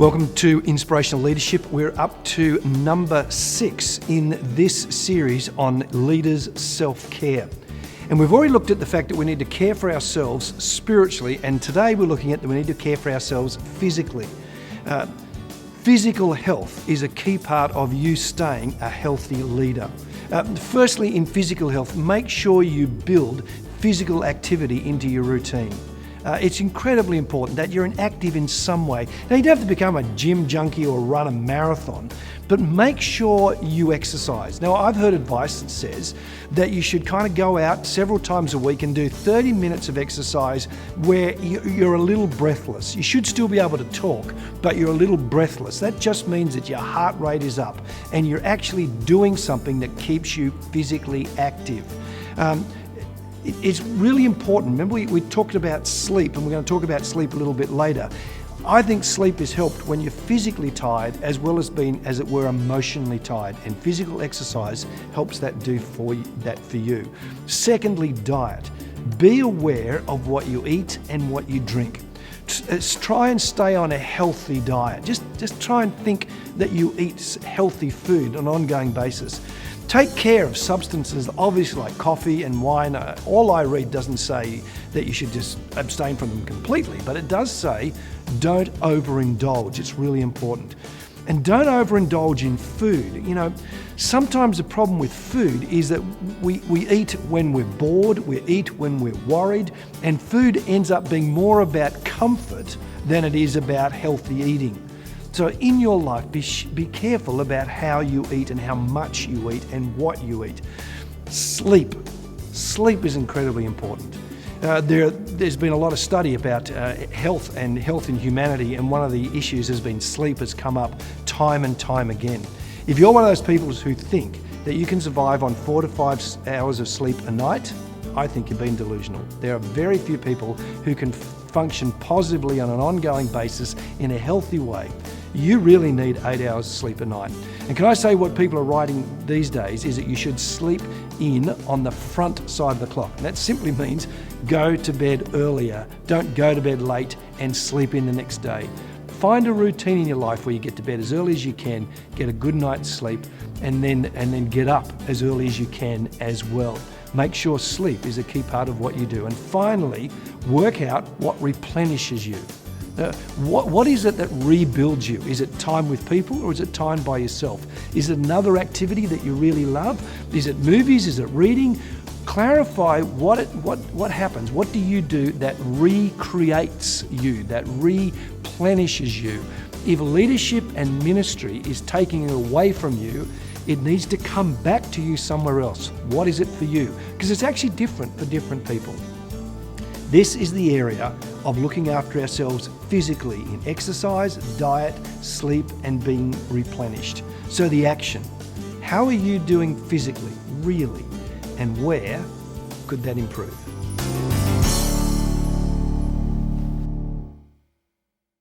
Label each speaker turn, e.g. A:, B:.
A: Welcome to Inspirational Leadership. We're up to number 6 in this series on leaders' self-care. And we've already looked at the fact that we need to care for ourselves spiritually, and today we're looking at that we need to care for ourselves physically. Physical health is a key part of you staying a healthy leader. Firstly, in physical health, make sure you build physical activity into your routine. It's incredibly important that you're active in some way. Now, you don't have to become a gym junkie or run a marathon, but make sure you exercise. Now, I've heard advice that says that you should kind of go out several times a week and do 30 minutes of exercise where you're a little breathless. You should still be able to talk, but you're a little breathless. That just means that your heart rate is up and you're actually doing something that keeps you physically active. It's really important. Remember, we talked about sleep, and we're going to talk about sleep a little bit later. I think sleep is helped when you're physically tired as well as being, as it were, emotionally tired, and physical exercise helps that do for you. Secondly, diet. Be aware of what you eat and what you drink. Try and stay on a healthy diet. Just try and think that you eat healthy food on an ongoing basis. Take care of substances, obviously, like coffee and wine. All I read doesn't say that you should just abstain from them completely, but it does say don't overindulge. It's really important. And don't overindulge in food. You know, sometimes the problem with food is that we eat when we're bored, we eat when we're worried, and food ends up being more about comfort than it is about healthy eating. So in your life, be careful about how you eat and how much you eat and what you eat. Sleep. Sleep is incredibly important. There's been a lot of study about health and health in humanity, and one of the issues has been sleep has come up time and time again. If you're one of those people who think that you can survive on 4 to 5 hours of sleep a night, I think you're being delusional. There are very few people who can function positively on an ongoing basis in a healthy way. You really need 8 hours of sleep a night. And can I say what people are writing these days is that you should sleep in on the front side of the clock. And that simply means go to bed earlier. Don't go to bed late and sleep in the next day. Find a routine in your life where you get to bed as early as you can, get a good night's sleep, and then get up as early as you can as well. Make sure sleep is a key part of what you do. And finally, work out what replenishes you. What is it that rebuilds you? Is it time with people, or is it time by yourself? Is it another activity that you really love? Is it movies? Is it reading? Clarify what happens. What do you do that recreates you, that replenishes you? If leadership and ministry is taking it away from you, it needs to come back to you somewhere else. What is it for you? Because it's actually different for different people. This is the area of looking after ourselves physically in exercise, diet, sleep, and being replenished. So the action. How are you doing physically, really? And where could that improve?